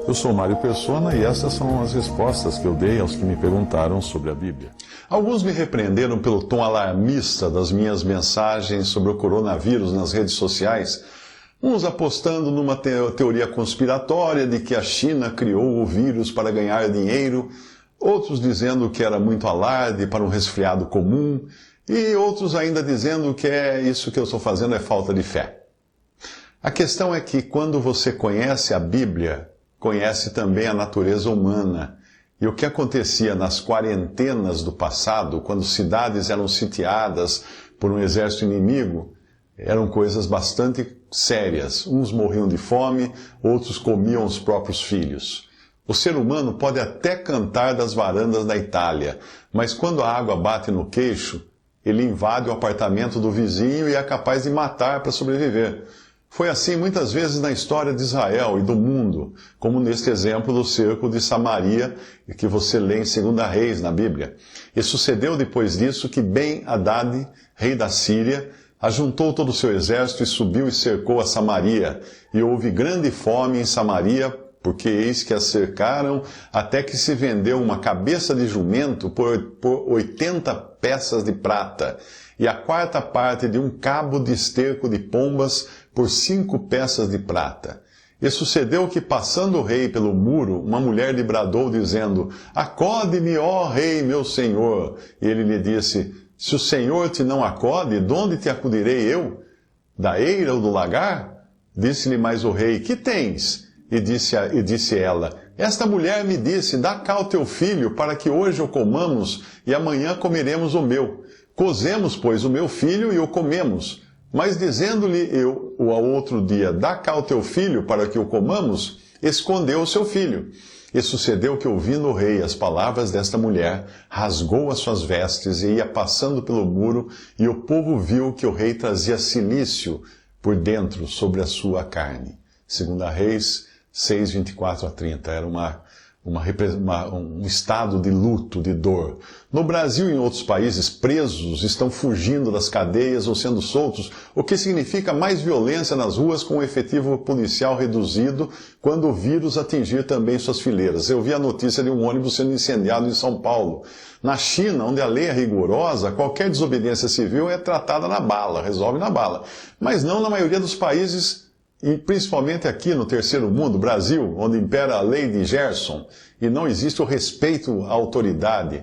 Eu sou Mário Persona e essas são as respostas que eu dei aos que me perguntaram sobre a Bíblia. Alguns me repreenderam pelo tom alarmista das minhas mensagens sobre o coronavírus nas redes sociais, uns apostando numa teoria conspiratória de que a China criou o vírus para ganhar dinheiro, outros dizendo que era muito alarde para um resfriado comum, e outros ainda dizendo que isso que eu estou fazendo é falta de fé. A questão é que quando você conhece a Bíblia, conhece também a natureza humana. E o que acontecia nas quarentenas do passado, quando cidades eram sitiadas por um exército inimigo, eram coisas bastante sérias. Uns morriam de fome, outros comiam os próprios filhos. O ser humano pode até cantar das varandas da Itália, mas quando a água bate no queixo, ele invade o apartamento do vizinho e é capaz de matar para sobreviver. Foi assim muitas vezes na história de Israel e do mundo, como neste exemplo do cerco de Samaria, que você lê em 2 Reis na Bíblia. E sucedeu depois disso que Ben-Hadad, rei da Síria, ajuntou todo o seu exército e subiu e cercou a Samaria. E houve grande fome em Samaria, porque eis que a cercaram, até que se vendeu uma cabeça de jumento por 80 peças de prata, e a quarta parte de um cabo de esterco de pombas por 5 peças de prata. E sucedeu que, passando o rei pelo muro, uma mulher lhe bradou, dizendo: Acode-me, ó rei, meu senhor. E ele lhe disse: Se o Senhor te não acode, de onde te acudirei eu? Da eira ou do lagar? Disse-lhe mais o rei: Que tens? E disse ela: Esta mulher me disse: Dá cá o teu filho, para que hoje o comamos, e amanhã comeremos o meu. Cozemos, pois, o meu filho e o comemos. Mas dizendo-lhe eu ao outro dia: Dá cá o teu filho, para que o comamos, escondeu o seu filho. E sucedeu que, ouvindo o rei as palavras desta mulher, rasgou as suas vestes e ia passando pelo muro, e o povo viu que o rei trazia cilício por dentro sobre a sua carne. 2 Reis 6, 24 a 30. Era um estado de luto, de dor. No Brasil e em outros países, presos estão fugindo das cadeias ou sendo soltos, o que significa mais violência nas ruas com o efetivo policial reduzido quando o vírus atingir também suas fileiras. Eu vi a notícia de um ônibus sendo incendiado em São Paulo. Na China, onde a lei é rigorosa, qualquer desobediência civil é tratada na bala, resolve na bala. Mas não na maioria dos países, e principalmente aqui no terceiro mundo, Brasil, onde impera a lei de Gerson, e não existe o respeito à autoridade.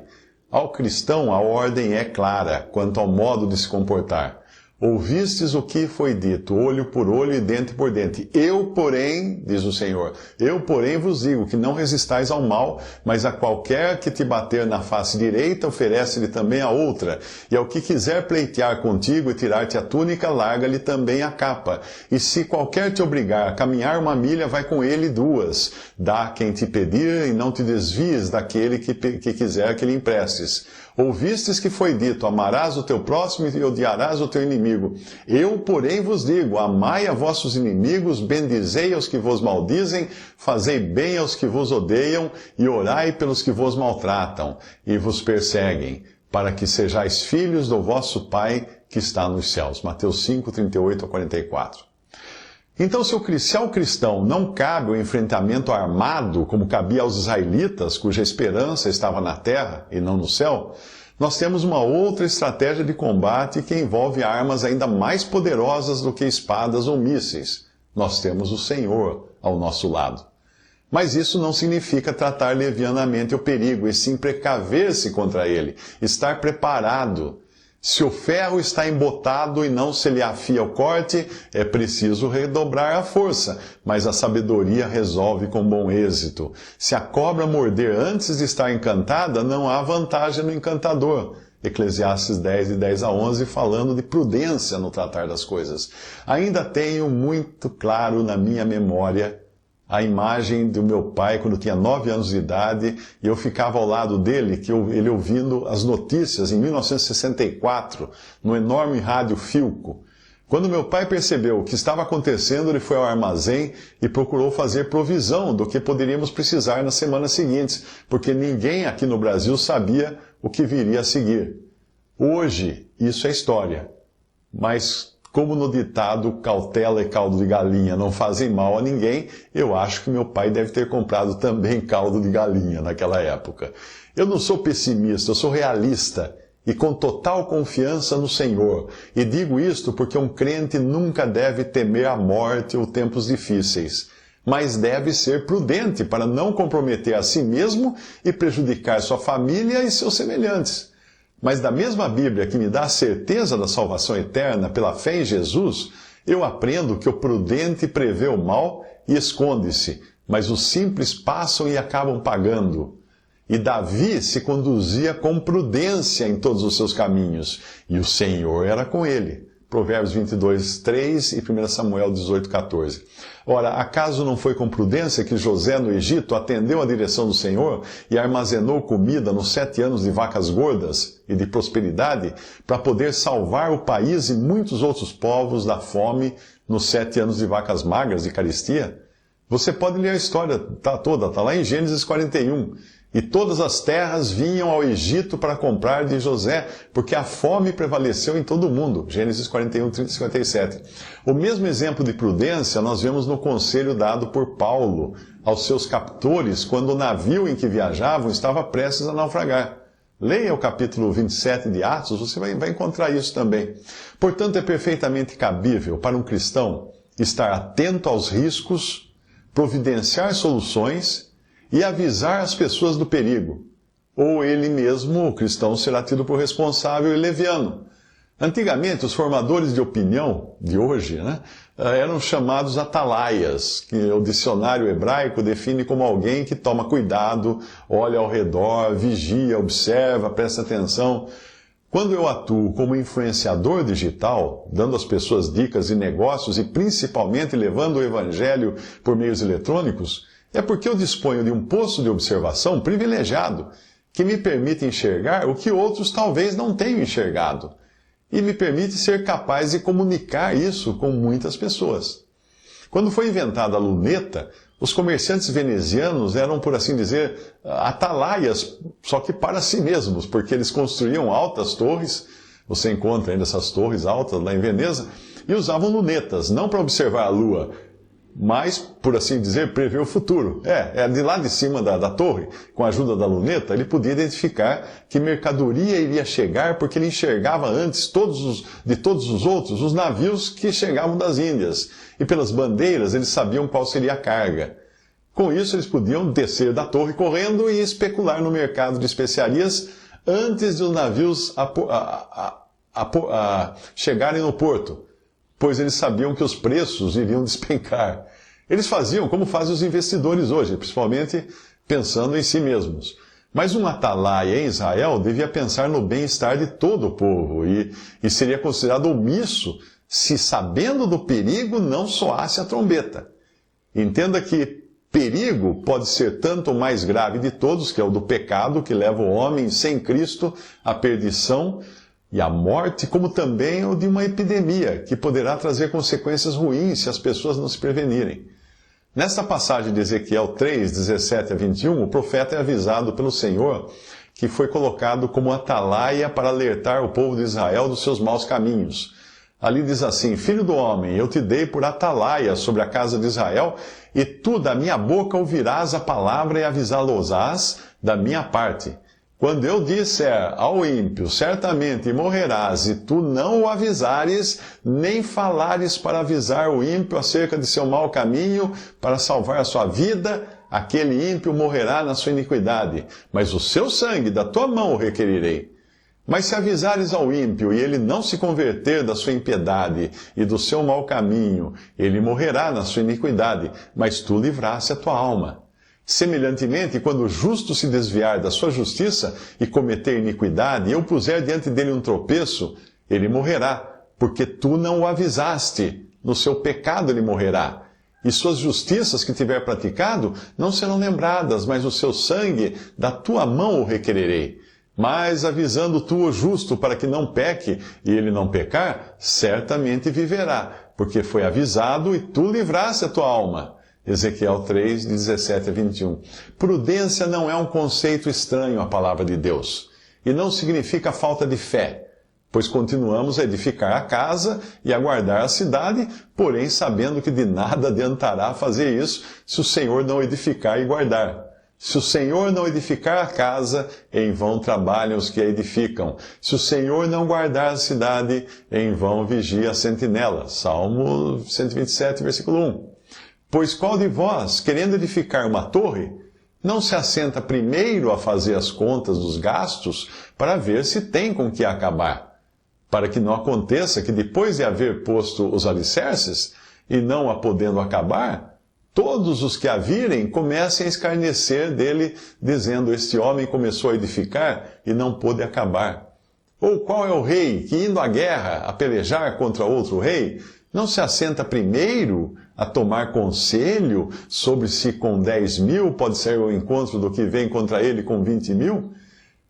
Ao cristão, a ordem é clara quanto ao modo de se comportar. Ouvistes o que foi dito, olho por olho e dente por dente. Eu, porém, diz o Senhor, eu, porém, vos digo que não resistais ao mal, mas a qualquer que te bater na face direita, oferece-lhe também a outra. E ao que quiser pleitear contigo e tirar-te a túnica, larga-lhe também a capa. E se qualquer te obrigar a caminhar 1 milha, vai com ele 2. Dá a quem te pedir e não te desvies daquele que quiser que lhe emprestes. Ouvistes que foi dito: amarás o teu próximo e odiarás o teu inimigo. Eu, porém, vos digo: amai a vossos inimigos, bendizei aos que vos maldizem, fazei bem aos que vos odeiam, e orai pelos que vos maltratam e vos perseguem, para que sejais filhos do vosso Pai que está nos céus. Mateus 5, 38 a 44. Então, se ao cristão não cabe o enfrentamento armado, como cabia aos israelitas, cuja esperança estava na terra e não no céu, nós temos uma outra estratégia de combate que envolve armas ainda mais poderosas do que espadas ou mísseis. Nós temos o Senhor ao nosso lado. Mas isso não significa tratar levianamente o perigo, e sim precaver-se contra ele, estar preparado. Se o ferro está embotado e não se lhe afia o corte, é preciso redobrar a força, mas a sabedoria resolve com bom êxito. Se a cobra morder antes de estar encantada, não há vantagem no encantador. Eclesiastes 10, de 10 a 11, falando de prudência no tratar das coisas. Ainda tenho muito claro na minha memória a imagem do meu pai quando tinha 9 anos de idade, e eu ficava ao lado dele, ele ouvindo as notícias em 1964, no enorme rádio Philco. Quando meu pai percebeu o que estava acontecendo, ele foi ao armazém e procurou fazer provisão do que poderíamos precisar nas semanas seguintes, porque ninguém aqui no Brasil sabia o que viria a seguir. Hoje, isso é história. Mas Como no ditado, cautela e caldo de galinha não fazem mal a ninguém, eu acho que meu pai deve ter comprado também caldo de galinha naquela época. Eu não sou pessimista, eu sou realista e com total confiança no Senhor. E digo isto porque um crente nunca deve temer a morte ou tempos difíceis, mas deve ser prudente para não comprometer a si mesmo e prejudicar sua família e seus semelhantes. Mas da mesma Bíblia que me dá a certeza da salvação eterna pela fé em Jesus, eu aprendo que o prudente prevê o mal e esconde-se, mas os simples passam e acabam pagando. E Davi se conduzia com prudência em todos os seus caminhos, e o Senhor era com ele. Provérbios 22, 3 e 1 Samuel 18, 14. Ora, acaso não foi com prudência que José no Egito atendeu à direção do Senhor e armazenou comida nos 7 anos de vacas gordas e de prosperidade, para poder salvar o país e muitos outros povos da fome nos 7 anos de vacas magras de carestia? Você pode ler a história toda, está lá em Gênesis 41. E todas as terras vinham ao Egito para comprar de José, porque a fome prevaleceu em todo o mundo. Gênesis 41, 30 e 57. O mesmo exemplo de prudência nós vemos no conselho dado por Paulo aos seus captores quando o navio em que viajavam estava prestes a naufragar. Leia o capítulo 27 de Atos, você vai encontrar isso também. Portanto, é perfeitamente cabível para um cristão estar atento aos riscos, providenciar soluções e avisar as pessoas do perigo. Ou ele mesmo, o cristão, será tido por responsável e leviano. Antigamente, os formadores de opinião de hoje, eram chamados atalaias, que o dicionário hebraico define como alguém que toma cuidado, olha ao redor, vigia, observa, presta atenção. Quando eu atuo como influenciador digital, dando às pessoas dicas de negócios e principalmente levando o evangelho por meios eletrônicos, é porque eu disponho de um posto de observação privilegiado, que me permite enxergar o que outros talvez não tenham enxergado, e me permite ser capaz de comunicar isso com muitas pessoas. Quando foi inventada a luneta, os comerciantes venezianos eram, por assim dizer, atalaias, só que para si mesmos, porque eles construíam altas torres, você encontra ainda essas torres altas lá em Veneza, e usavam lunetas, não para observar a lua, mas, por assim dizer, prever o futuro. De lá de cima da torre, com a ajuda da luneta, ele podia identificar que mercadoria iria chegar, porque ele enxergava antes de todos os outros os navios que chegavam das Índias. E pelas bandeiras eles sabiam qual seria a carga. Com isso eles podiam descer da torre correndo e especular no mercado de especiarias antes de os navios chegarem no porto, pois eles sabiam que os preços iriam despencar. Eles faziam como fazem os investidores hoje, principalmente pensando em si mesmos. Mas um atalaia em Israel devia pensar no bem-estar de todo o povo e seria considerado omisso se, sabendo do perigo, não soasse a trombeta. Entenda que perigo pode ser tanto o mais grave de todos, que é o do pecado, que leva o homem sem Cristo à perdição e à morte, como também o de uma epidemia, que poderá trazer consequências ruins se as pessoas não se prevenirem. Nesta passagem de Ezequiel 3, 17 a 21, o profeta é avisado pelo Senhor que foi colocado como atalaia para alertar o povo de Israel dos seus maus caminhos. Ali diz assim: Filho do homem, eu te dei por atalaia sobre a casa de Israel, e tu da minha boca ouvirás a palavra e avisá-los-ás da minha parte. Quando eu disser ao ímpio, certamente morrerás, e tu não o avisares, nem falares para avisar o ímpio acerca de seu mau caminho, para salvar a sua vida, aquele ímpio morrerá na sua iniquidade, mas o seu sangue da tua mão o requerirei. Mas se avisares ao ímpio, e ele não se converter da sua impiedade e do seu mau caminho, ele morrerá na sua iniquidade, mas tu livraste a tua alma. Semelhantemente, quando o justo se desviar da sua justiça e cometer iniquidade, e eu puser diante dele um tropeço, ele morrerá, porque tu não o avisaste. No seu pecado ele morrerá. E suas justiças que tiver praticado não serão lembradas, mas o seu sangue da tua mão o requererei. Mas avisando tu o justo para que não peque, e ele não pecar, certamente viverá, porque foi avisado e tu livraste a tua alma. Ezequiel 3, 17 a 21. Prudência não é um conceito estranho à palavra de Deus, e não significa falta de fé. pois continuamos a edificar a casa e a guardar a cidade, porém sabendo que de nada adiantará fazer isso se o Senhor não edificar e guardar. Se o Senhor não edificar a casa, em vão trabalham os que a edificam. Se o Senhor não guardar a cidade, em vão vigia a sentinela. Salmo 127, versículo 1. Pois qual de vós, querendo edificar uma torre, não se assenta primeiro a fazer as contas dos gastos para ver se tem com que acabar? Para que não aconteça que depois de haver posto os alicerces, e não a podendo acabar, todos os que a virem comecem a escarnecer dele, dizendo: este homem começou a edificar e não pôde acabar. Ou qual é o rei que, indo à guerra, a pelejar contra outro rei, não se assenta primeiro a tomar conselho sobre se com 10.000 pode ser o encontro do que vem contra ele com 20.000?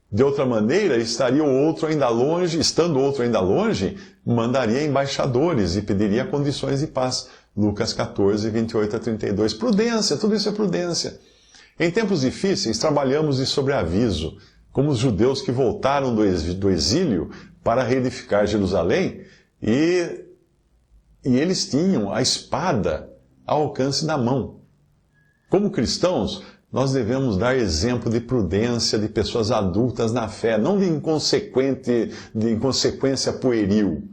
De outra maneira, estaria o outro ainda longe, estando o outro ainda longe, mandaria embaixadores e pediria condições de paz. Lucas 14, 28 a 32. Prudência, tudo isso é prudência. Em tempos difíceis, trabalhamos de sobreaviso, como os judeus que voltaram do exílio para reedificar Jerusalém, e eles tinham a espada ao alcance da mão. Como cristãos, nós devemos dar exemplo de prudência de pessoas adultas na fé, não de inconsequência pueril.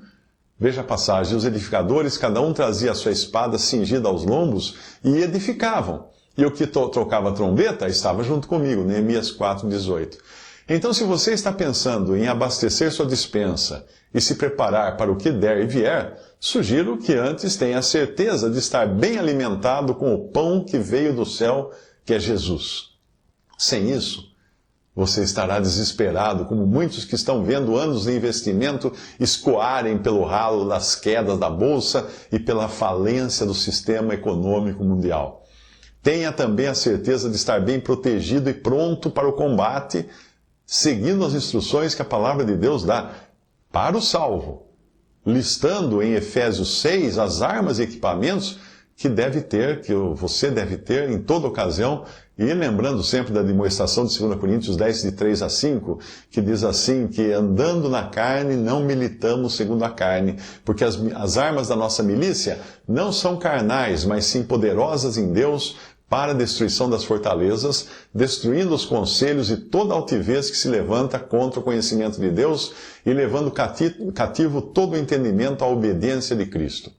Veja a passagem: os edificadores, cada um trazia a sua espada cingida aos lombos e edificavam. E o que trocava a trombeta estava junto comigo, Neemias 4:18. Então, se você está pensando em abastecer sua despensa e se preparar para o que der e vier, sugiro que antes tenha a certeza de estar bem alimentado com o pão que veio do céu, que é Jesus. Sem isso, você estará desesperado, como muitos que estão vendo anos de investimento escoarem pelo ralo das quedas da bolsa e pela falência do sistema econômico mundial. Tenha também a certeza de estar bem protegido e pronto para o combate, seguindo as instruções que a palavra de Deus dá para o salvo, listando em Efésios 6 as armas e equipamentos que você deve ter em toda ocasião, e lembrando sempre da demonstração de 2 Coríntios 10, de 3 a 5, que diz assim, que andando na carne não militamos segundo a carne, porque as armas da nossa milícia não são carnais, mas sim poderosas em Deus para a destruição das fortalezas, destruindo os conselhos e toda altivez que se levanta contra o conhecimento de Deus e levando cativo todo o entendimento à obediência de Cristo.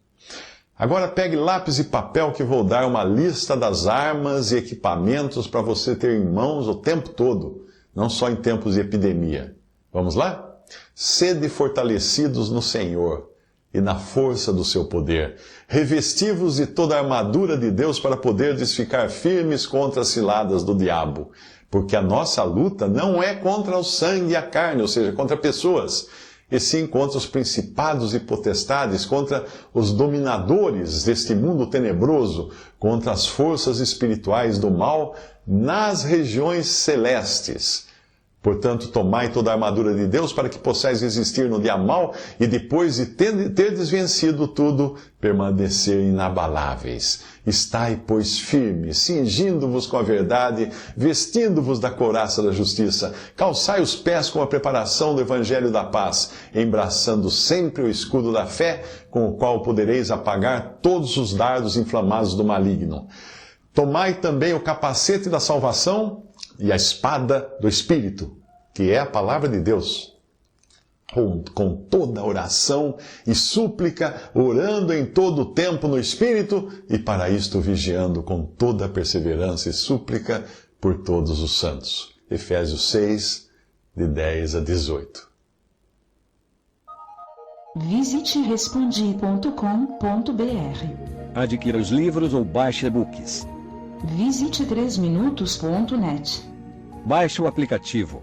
Agora pegue lápis e papel que vou dar uma lista das armas e equipamentos para você ter em mãos o tempo todo, não só em tempos de epidemia. Vamos lá? Sede fortalecidos no Senhor e na força do seu poder. Revesti-vos de toda a armadura de Deus para poderdes ficar firmes contra as ciladas do diabo. Porque a nossa luta não é contra o sangue e a carne, ou seja, contra pessoas, e sim contra os principados e potestades, contra os dominadores deste mundo tenebroso, contra as forças espirituais do mal nas regiões celestes. Portanto, tomai toda a armadura de Deus para que possais resistir no dia mau e depois de terdes vencido tudo, permanecer inabaláveis. Estai, pois, firmes, cingindo-vos com a verdade, vestindo-vos da couraça da justiça, calçai os pés com a preparação do evangelho da paz, embraçando sempre o escudo da fé, com o qual podereis apagar todos os dardos inflamados do maligno. Tomai também o capacete da salvação e a espada do Espírito, que é a palavra de Deus, com toda oração e súplica, orando em todo o tempo no Espírito, e para isto vigiando com toda perseverança e súplica por todos os santos. Efésios 6, de 10 a 18. Visite respondi.com.br. Adquira os livros ou baixe e-books. Visite 3minutos.net. Baixe o aplicativo